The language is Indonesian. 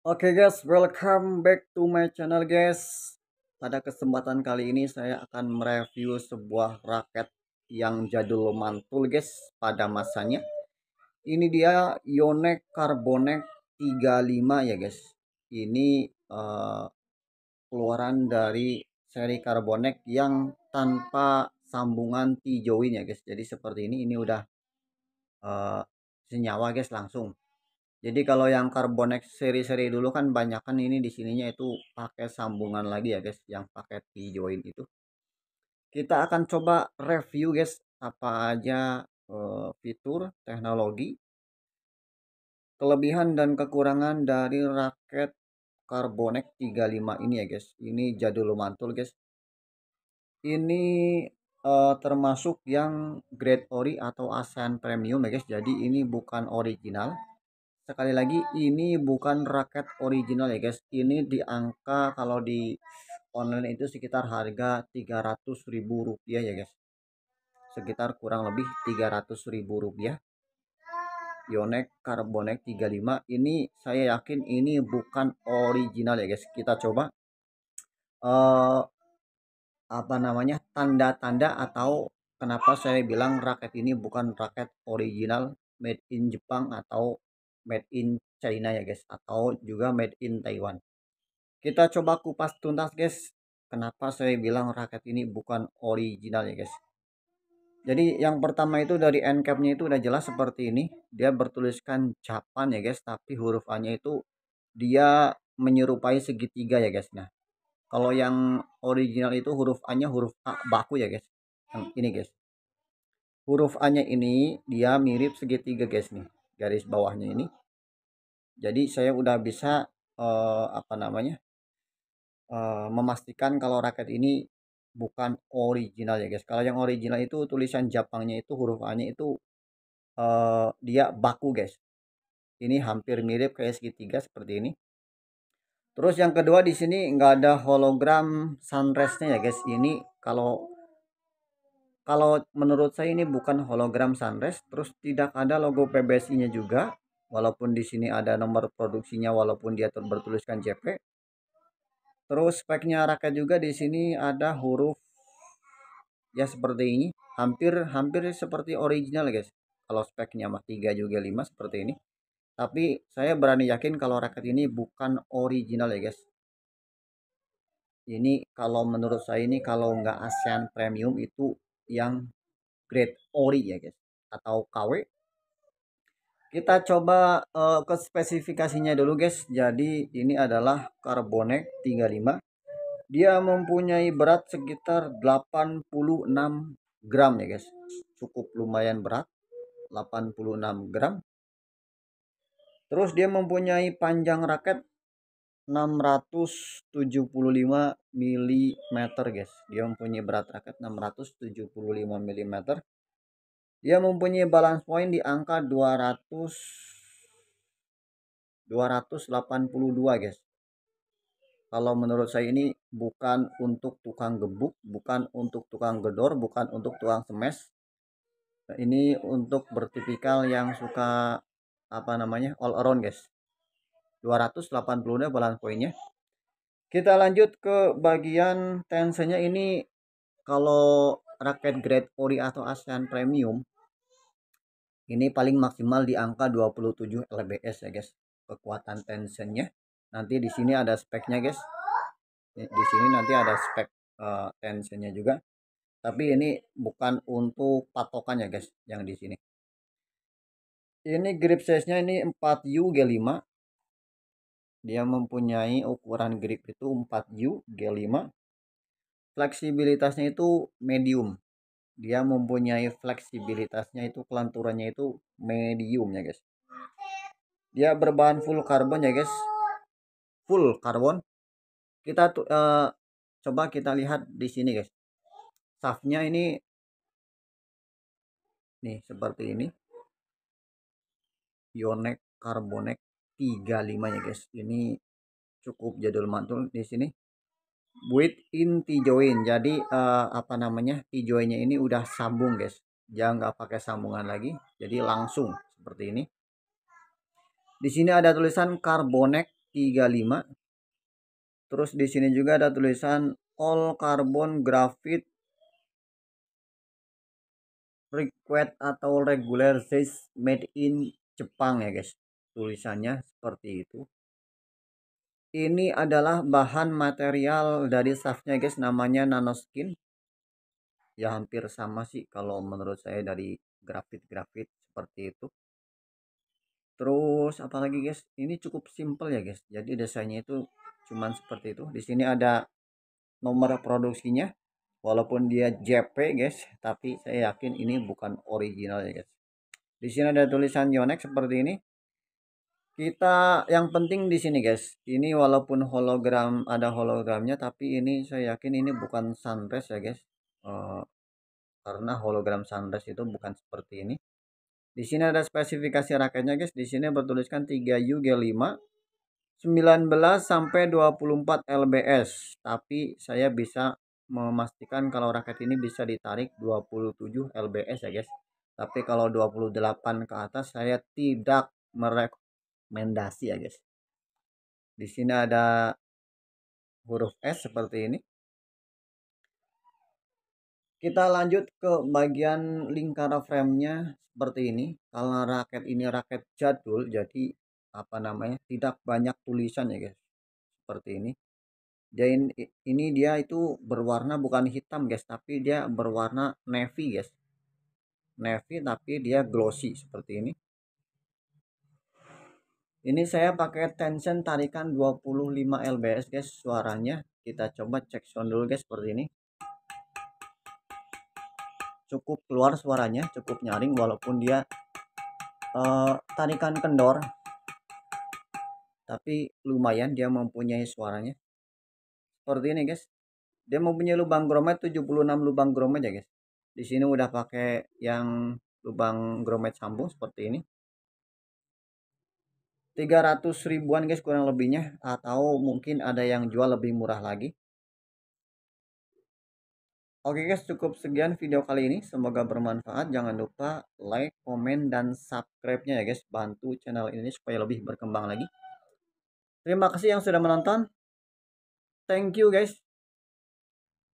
Oke guys, welcome back to my channel guys. Pada kesempatan kali ini saya akan mereview sebuah raket yang jadul mantul guys pada masanya. Ini dia Yonex Carbonex 35 ya guys. Ini keluaran dari seri Carbonex yang tanpa sambungan T-join ya guys. Jadi seperti ini udah senyawa guys langsung. Jadi kalau yang Carbonex seri-seri dulu kan banyak kan ini di sininya itu pakai sambungan lagi ya guys, yang pakai T-join itu. Kita akan coba review guys apa aja fitur, teknologi, kelebihan dan kekurangan dari raket Carbonex 35 ini ya guys. Ini jadul mantul guys. Ini termasuk yang grade ori atau ASEAN premium ya guys. Jadi ini bukan original. Sekali lagi ini bukan raket original ya guys. Ini di angka kalau di online itu sekitar harga 300.000 rupiah ya guys. Sekitar kurang lebih 300.000 rupiah. Yonex Carbonex 35 ini saya yakin ini bukan original ya guys. Kita coba apa namanya tanda-tanda atau kenapa saya bilang raket ini bukan raket original made in Jepang atau made in China ya guys, atau juga made in Taiwan. Kita coba kupas tuntas guys, kenapa saya bilang raket ini bukan original ya guys. Jadi yang pertama itu dari end capnya itu udah jelas seperti ini, dia bertuliskan Japan ya guys, tapi huruf A nya itu dia menyerupai segitiga ya guys. Nah kalau yang original itu huruf A nya huruf A baku ya guys, yang ini guys, huruf A nya ini dia mirip segitiga guys nih, garis bawahnya ini. Jadi saya udah bisa apa namanya memastikan kalau raket ini bukan original ya guys. Kalau yang original itu tulisan Jepangnya itu huruf A nya itu dia baku guys. Ini hampir mirip kayak segitiga seperti ini. Terus yang kedua di sini nggak ada hologram sunrise-nya ya guys. Ini kalau kalau menurut saya ini bukan hologram sunrise. Terus tidak ada logo PBSI-nya juga. Walaupun di sini ada nomor produksinya, walaupun dia bertuliskan JP. Terus speknya raket juga di sini ada huruf ya seperti ini, hampir seperti original guys. Kalau speknya mah 3 juga 5 seperti ini. Tapi saya berani yakin kalau raket ini bukan original ya guys. Ini kalau menurut saya ini kalau nggak ASEAN Premium itu yang grade ori ya guys, atau KW. Kita coba ke spesifikasinya dulu guys. Jadi ini adalah Carbonex 35. Dia mempunyai berat sekitar 86 gram ya guys. Cukup lumayan berat, 86 gram. Terus dia mempunyai panjang raket 675 mm guys. Dia mempunyai berat raket 675 mm. Dia mempunyai balance point di angka 282 guys. Kalau menurut saya ini bukan untuk tukang gebuk, bukan untuk tukang gedor, bukan untuk tukang smash. Nah, ini untuk bertipikal yang suka apa namanya all around guys. 280 balance pointnya. Kita lanjut ke bagian tensionnya. Ini kalau raket grade ori atau ASEAN Premium ini paling maksimal di angka 27 lbs ya guys. Kekuatan tensionnya. Nanti di sini ada speknya guys. Di sini nanti ada spek tensionnya juga. Tapi ini bukan untuk patokan ya guys yang di sini. Ini grip size-nya ini 4U G5. Dia mempunyai ukuran grip itu 4U G5. Fleksibilitasnya itu medium. Dia mempunyai fleksibilitasnya itu kelenturannya itu medium ya guys. Dia berbahan full karbon ya guys. Full karbon. Kita tuh coba kita lihat di sini guys. Shaftnya ini nih seperti ini. Yonex Carbonex 35 ya guys. Ini cukup jadul mantul di sini. Built in T-join. Jadi apa namanya? T-joinnya ini udah sambung guys. Jangan nggak pakai sambungan lagi. Jadi langsung seperti ini. Di sini ada tulisan Carbonex 35. Terus di sini juga ada tulisan all carbon graphite liquid atau regular size made in Jepang ya guys. Tulisannya seperti itu. Ini adalah bahan material dari shaftnya guys, namanya nanoskin. Ya hampir sama sih kalau menurut saya dari grafit seperti itu. Terus apalagi guys, ini cukup simple ya guys. Jadi desainnya itu cuman seperti itu. Di sini ada nomor produksinya. Walaupun dia JP guys, tapi saya yakin ini bukan original ya guys. Di sini ada tulisan Yonex seperti ini. Kita yang penting di sini guys, ini walaupun hologram, ada hologramnya, tapi ini saya yakin ini bukan sunrise ya guys. Karena hologram sunrise itu bukan seperti ini. Di sini ada spesifikasi raketnya guys. Di sini bertuliskan 3UG5 19 sampai 24 lbs. Tapi saya bisa memastikan kalau raket ini bisa ditarik 27 lbs ya guys. Tapi kalau 28 ke atas saya tidak merekomendasi ya guys. Di sini ada huruf S seperti ini. Kita lanjut ke bagian lingkar framenya seperti ini. Karena raket ini raket jadul, jadi apa namanya, tidak banyak tulisan ya guys. Seperti ini. Dan ini dia itu berwarna bukan hitam guys, tapi dia berwarna navy guys. Navy tapi dia glossy seperti ini. Ini saya pakai tension tarikan 25 lbs guys suaranya. Kita coba cek sound dulu guys seperti ini. Cukup keluar suaranya, cukup nyaring walaupun dia tarikan kendor, tapi lumayan dia mempunyai suaranya seperti ini guys. Dia mempunyai lubang grommet 76 lubang grommet ya guys. Di sini udah pakai yang lubang grommet sambung seperti ini. 300 ribuan guys kurang lebihnya, atau mungkin ada yang jual lebih murah lagi. Oke guys, cukup sekian video kali ini, semoga bermanfaat. Jangan lupa like, komen, dan subscribe-nya ya guys, bantu channel ini supaya lebih berkembang lagi. Terima kasih yang sudah menonton. Thank you guys.